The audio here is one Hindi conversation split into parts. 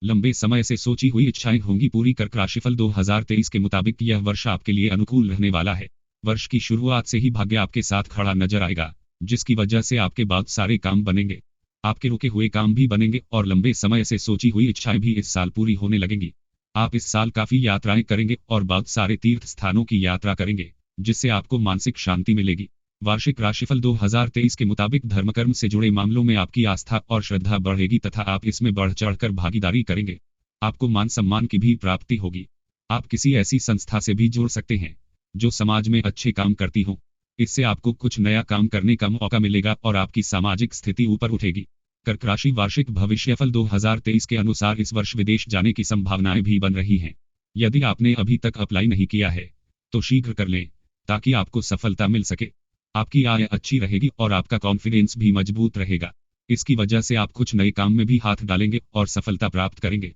लंबे समय से सोची हुई इच्छाएं होंगी पूरी। कर्क राशिफल 2023 के मुताबिक यह वर्ष आपके लिए अनुकूल रहने वाला है। वर्ष की शुरुआत से ही भाग्य आपके साथ खड़ा नजर आएगा, जिसकी वजह से आपके बहुत सारे काम बनेंगे। आपके रुके हुए काम भी बनेंगे और लंबे समय से सोची हुई इच्छाएं भी इस साल पूरी होने लगेंगी। आप इस साल काफी यात्राएं करेंगे और बहुत सारे तीर्थ स्थानों की यात्रा करेंगे, जिससे आपको मानसिक शांति मिलेगी। वार्षिक राशिफल 2023 के मुताबिक धर्मकर्म से जुड़े मामलों में आपकी आस्था और श्रद्धा बढ़ेगी तथा आप इसमें बढ़ चढ़कर भागीदारी करेंगे। आपको मान सम्मान की भी प्राप्ति होगी। आप किसी ऐसी संस्था से भी जुड़ सकते हैं जो समाज में अच्छे काम करती हो। इससे आपको कुछ नया काम करने का मौका मिलेगा और आपकी सामाजिक स्थिति ऊपर उठेगी। कर्क राशि वार्षिक भविष्यफल 2023 के अनुसार इस वर्ष विदेश जाने की संभावनाएं भी बन रही हैं। यदि आपने अभी तक अप्लाई नहीं किया है तो शीघ्र कर लें, ताकि आपको सफलता मिल सके। आपकी आय अच्छी रहेगी और आपका कॉन्फिडेंस भी मजबूत रहेगा। इसकी वजह से आप कुछ नए काम में भी हाथ डालेंगे और सफलता प्राप्त करेंगे।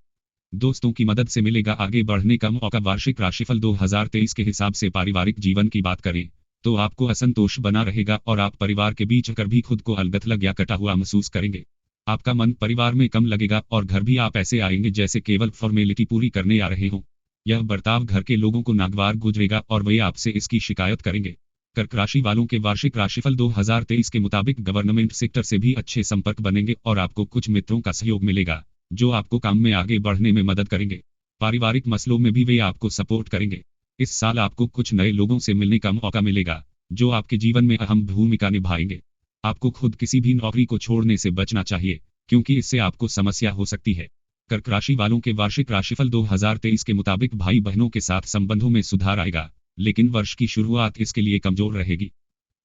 दोस्तों की मदद से मिलेगा आगे बढ़ने का मौका। वार्षिक राशिफल 2023 के हिसाब से पारिवारिक जीवन की बात करें तो आपको असंतोष बना रहेगा और आप परिवार के बीच कर भी खुद को अलग थलग या कटा हुआ महसूस करेंगे। आपका मन परिवार में कम लगेगा और घर भी आप ऐसे आएंगे जैसे केवल फॉर्मेलिटी पूरी करने आ रहे हों। यह बर्ताव घर के लोगों को नागवार गुजरेगा और वे आपसे इसकी शिकायत करेंगे। कर्क राशि वालों के वार्षिक राशिफल 2023 के मुताबिक गवर्नमेंट सेक्टर से भी अच्छे संपर्क बनेंगे और आपको कुछ मित्रों का सहयोग मिलेगा जो आपको काम में आगे बढ़ने में मदद करेंगे। पारिवारिक मसलों में भी वे आपको सपोर्ट करेंगे। इस साल आपको कुछ नए लोगों से मिलने का मौका मिलेगा जो आपके जीवन में अहम भूमिका निभाएंगे। आपको खुद किसी भी नौकरी को छोड़ने से बचना चाहिए, क्योंकि इससे आपको समस्या हो सकती है। कर्क राशि वालों के वार्षिक राशिफल 2023 के मुताबिक भाई बहनों के साथ संबंधों में सुधार आएगा, लेकिन वर्ष की शुरुआत इसके लिए कमजोर रहेगी।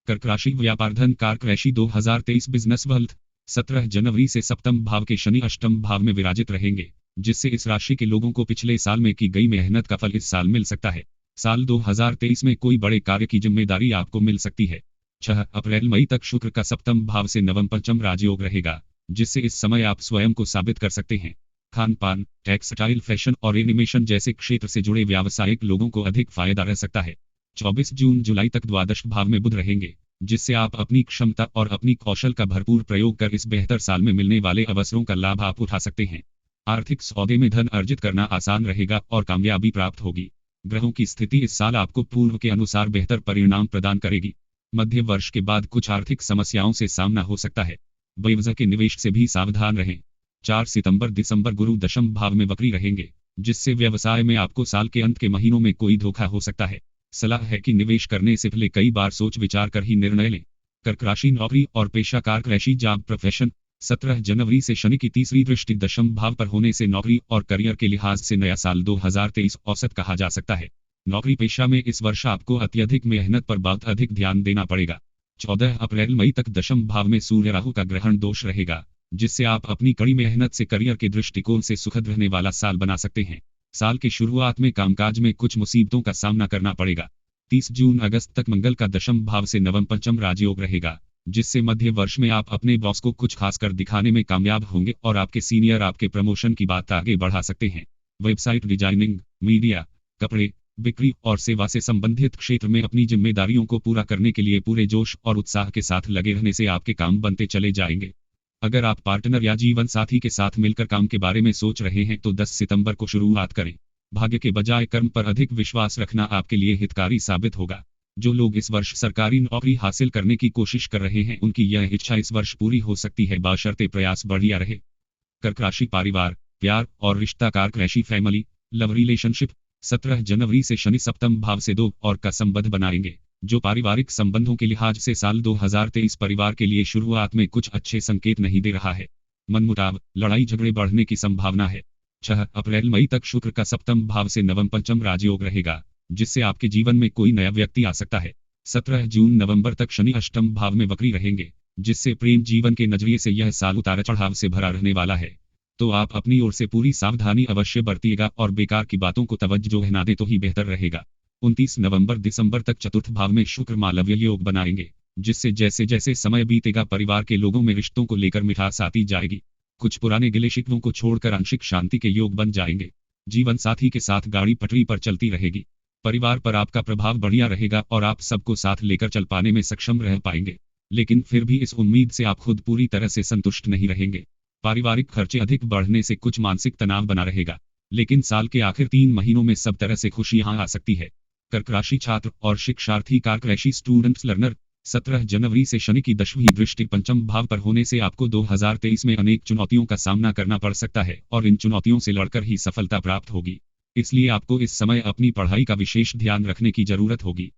कर्क राशि व्यापार धन कारक राशि 2023 बिजनेस वेल्थ 17 जनवरी से सप्तम भाव के शनि अष्टम भाव में विराजित रहेंगे, जिससे इस राशि के लोगों को पिछले साल में की गई मेहनत का फल इस साल मिल सकता है। साल 2023 में कोई बड़े कार्य की जिम्मेदारी आपको मिल सकती है। 6 अप्रैल मई तक शुक्र का सप्तम भाव से नवम पंचम राजयोग रहेगा, जिससे इस समय आप स्वयं को साबित कर सकते हैं। खान पान, टेक्सटाइल, फैशन और एनिमेशन जैसे क्षेत्र से जुड़े व्यावसायिक लोगों को अधिक फायदा रह सकता है। 24 जून जुलाई तक द्वादश भाव में बुध रहेंगे, जिससे आप अपनी क्षमता और अपनी कौशल का भरपूर प्रयोग कर इस बेहतर साल में मिलने वाले अवसरों का लाभ आप उठा सकते हैं। आर्थिक सौदे में धन अर्जित करना आसान रहेगा और कामयाबी प्राप्त होगी। ग्रहों की स्थिति इस साल आपको पूर्व के अनुसार बेहतर परिणाम प्रदान करेगी। मध्य वर्ष के बाद कुछ आर्थिक समस्याओं से सामना हो सकता है। बेवजह के निवेश से भी सावधान रहें। 4 सितंबर दिसंबर गुरु दशम भाव में वक्री रहेंगे, जिससे व्यवसाय में आपको साल के अंत के महीनों में कोई धोखा हो सकता है। सलाह है कि निवेश करने से पहले कई बार सोच विचार कर ही निर्णय लें। कर्क राशि नौकरी और पेशा कारक राशि जॉब प्रोफेशन 17 जनवरी से शनि की तीसरी दृष्टि दशम भाव पर होने से नौकरी और करियर के लिहाज से नया साल 2023 औसत कहा जा सकता है। नौकरी पेशा में इस वर्ष आपको अत्यधिक मेहनत पर बहुत अधिक ध्यान देना पड़ेगा। 14 अप्रैल मई तक दशम भाव में सूर्य राहु का ग्रहण दोष रहेगा, जिससे आप अपनी कड़ी मेहनत से करियर के दृष्टिकोण से सुखद रहने वाला साल बना सकते हैं। साल की शुरुआत में कामकाज में कुछ मुसीबतों का सामना करना पड़ेगा। 30 जून अगस्त तक मंगल का दशम भाव से नवम पंचम राजयोग रहेगा, जिससे मध्य वर्ष में आप अपने बॉस को कुछ खास कर दिखाने में कामयाब होंगे और आपके सीनियर आपके प्रमोशन की बात आगे बढ़ा सकते हैं। वेबसाइट डिजाइनिंग, मीडिया, कपड़े, बिक्री और सेवा से संबंधित क्षेत्र में अपनी जिम्मेदारियों को पूरा करने के लिए पूरे जोश और उत्साह के साथ लगे रहने से आपके काम बनते चले जाएंगे। अगर आप पार्टनर या जीवन साथी के साथ मिलकर काम के बारे में सोच रहे हैं तो 10 सितंबर को शुरुआत करें। भाग्य के बजाय कर्म पर अधिक विश्वास रखना आपके लिए हितकारी साबित होगा। जो लोग इस वर्ष सरकारी नौकरी हासिल करने की कोशिश कर रहे हैं उनकी यह इच्छा इस वर्ष पूरी हो सकती है, बशर्ते प्रयास बढ़िया रहे। कर्क राशि परिवार, प्यार और रिश्ता कारक राशि फैमिली, लव रिलेशनशिप 17 जनवरी से शनि सप्तम भाव से 2 और का संबंध बनाएंगे, जो पारिवारिक संबंधों के लिहाज से साल 2023 परिवार के लिए शुरुआत में कुछ अच्छे संकेत नहीं दे रहा है। मनमुटाव, लड़ाई झगड़े बढ़ने की संभावना है। 6 अप्रैल मई तक शुक्र का सप्तम भाव से नवम पंचम राजयोग रहेगा, जिससे आपके जीवन में कोई नया व्यक्ति आ सकता है। 17 जून नवंबर तक शनि अष्टम भाव में वक्री रहेंगे, जिससे प्रेम जीवन के नजरिए से यह साल उतार चढ़ाव से भरा रहने वाला है। तो आप अपनी ओर से पूरी सावधानी अवश्य बरतिएगा और बेकार की बातों को तवज्जो न दें तो ही बेहतर रहेगा। 29 नवंबर दिसंबर तक चतुर्थ भाव में शुक्र मालव्य योग बनाएंगे, जिससे जैसे जैसे समय बीतेगा परिवार के लोगों में रिश्तों को लेकर मिठास आती जाएगी। कुछ पुराने गिले शिकवों को छोड़कर आंशिक शांति के योग बन जाएंगे। जीवन साथी के साथ गाड़ी पटरी पर चलती रहेगी। परिवार पर आपका प्रभाव बढ़िया रहेगा और आप सबको साथ लेकर चल पाने में सक्षम रह पाएंगे, लेकिन फिर भी इस उम्मीद से आप खुद पूरी तरह से संतुष्ट नहीं रहेंगे। पारिवारिक खर्चे अधिक बढ़ने से कुछ मानसिक तनाव बना रहेगा, लेकिन साल के आखिर 3 महीनों में सब तरह से खुशियां आ सकती है। कर्क राशि छात्र और शिक्षार्थी। कर्क राशि स्टूडेंट्स लर्नर। 17 जनवरी से शनि की 10वीं दृष्टि पंचम भाव पर होने से आपको 2023 में अनेक चुनौतियों का सामना करना पड़ सकता है और इन चुनौतियों से लड़कर ही सफलता प्राप्त होगी। इसलिए आपको इस समय अपनी पढ़ाई का विशेष ध्यान रखने की जरूरत होगी।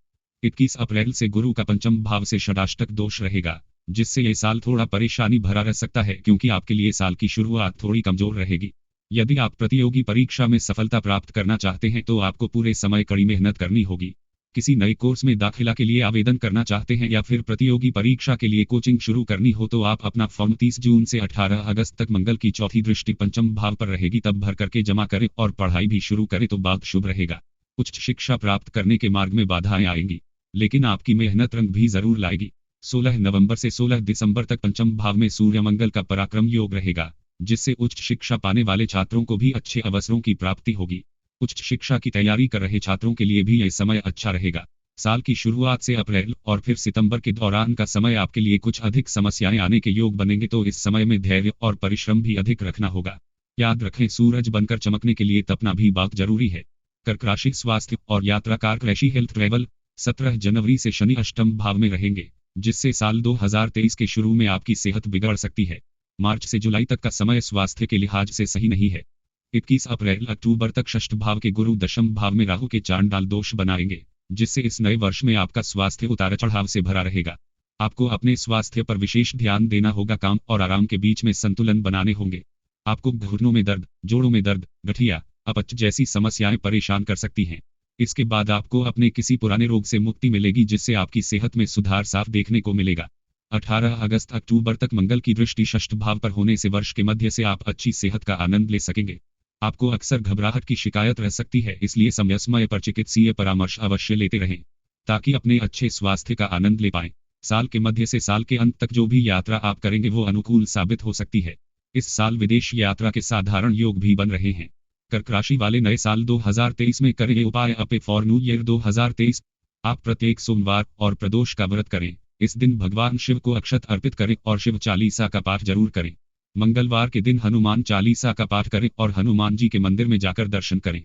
21 अप्रैल से गुरु का पंचम भाव से षडाष्टक दोष रहेगा, जिससे ये साल थोड़ा परेशानी भरा रह सकता है क्योंकि आपके लिए साल की शुरुआत थोड़ी कमजोर रहेगी। यदि आप प्रतियोगी परीक्षा में सफलता प्राप्त करना चाहते हैं तो आपको पूरे समय कड़ी मेहनत करनी होगी। किसी नए कोर्स में दाखिला के लिए आवेदन करना चाहते हैं या फिर प्रतियोगी परीक्षा के लिए कोचिंग शुरू करनी हो तो आप अपना फॉर्म 30 जून से 18 अगस्त तक मंगल की चौथी दृष्टि पंचम भाव पर रहेगी तब भर करके जमा करें और पढ़ाई भी शुरू करें तो बहुत शुभ रहेगा। उच्च शिक्षा प्राप्त करने के मार्ग में बाधाएं आएंगी, लेकिन आपकी मेहनत रंग भी जरूर लाएगी। 16 नवंबर से 16 दिसंबर तक पंचम भाव में सूर्य मंगल का पराक्रम योग रहेगा, जिससे उच्च शिक्षा पाने वाले छात्रों को भी अच्छे अवसरों की प्राप्ति होगी। उच्च शिक्षा की तैयारी कर रहे छात्रों के लिए भी यह समय अच्छा रहेगा। साल की शुरुआत से अप्रैल और फिर सितंबर के दौरान का समय आपके लिए कुछ अधिक समस्याएं आने के योग बनेंगे, तो इस समय में धैर्य और परिश्रम भी अधिक रखना होगा। याद रखें, सूरज बनकर चमकने के लिए तपना भी बहुत जरूरी है। कर्क राशि स्वास्थ्य और यात्रा। कर्क राशि हेल्थ ट्रैवल। 17 जनवरी से शनि अष्टम भाव में रहेंगे, जिससे साल 2023 के शुरू में आपकी सेहत बिगड़ सकती है। मार्च से जुलाई तक का समय स्वास्थ्य के लिहाज से सही नहीं है। 21 अप्रैल अक्टूबर तक षष्ठ भाव के गुरु दशम भाव में राहु के चांडाल दोष बनाएंगे, जिससे इस नए वर्ष में आपका स्वास्थ्य उतार चढ़ाव से भरा रहेगा। आपको अपने स्वास्थ्य पर विशेष ध्यान देना होगा। काम और आराम के बीच में संतुलन बनाने होंगे। आपको घुटनों में दर्द, जोड़ों में दर्द, गठिया, अपच जैसी समस्याएं परेशान कर सकती हैं। इसके बाद आपको अपने किसी पुराने रोग से मुक्ति मिलेगी, जिससे आपकी सेहत में सुधार साफ देखने को मिलेगा। 18 अगस्त अक्टूबर तक मंगल की दृष्टि षष्ठ भाव पर होने से वर्ष के मध्य से आप अच्छी सेहत का आनंद ले सकेंगे। आपको अक्सर घबराहट की शिकायत रह सकती है, इसलिए समय समय पर चिकित्सीय परामर्श अवश्य लेते रहें ताकि अपने अच्छे स्वास्थ्य का आनंद ले पाएं। साल के मध्य से साल के अंत तक जो भी यात्रा आप करेंगे वो अनुकूल साबित हो सकती है। इस साल विदेश यात्रा के साधारण योग भी बन रहे हैं। कर्क राशि वाले नए साल 2023 में करें ये उपाय अपे फॉर न्यू ईयर 2023। आप प्रत्येक सोमवार और प्रदोष का व्रत करें। इस दिन भगवान शिव को अक्षत अर्पित करें और शिव चालीसा का पाठ जरूर करें। मंगलवार के दिन हनुमान चालीसा का पाठ करें और हनुमान जी के मंदिर में जाकर दर्शन करें।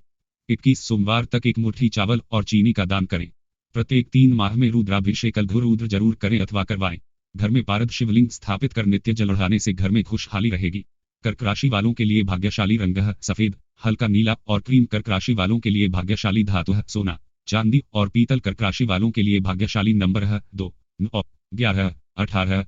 21 सोमवार तक एक मुट्ठी चावल और चीनी का दान करें। प्रत्येक 3 माह में रुद्राभिषेक लघु रुद्र जरूर करें अथवा करवाएं। घर में पारद शिवलिंग स्थापित कर नित्य जल चढ़ाने से घर में खुशहाली रहेगी। कर्क राशि वालों के लिए भाग्यशाली रंग है सफेद, हल्का नीला और क्रीम। कर्क राशि वालों के लिए भाग्यशाली धातु है सोना, चांदी और पीतल। कर्क राशि वालों के लिए भाग्यशाली नंबर है 2, 9, 11, 18।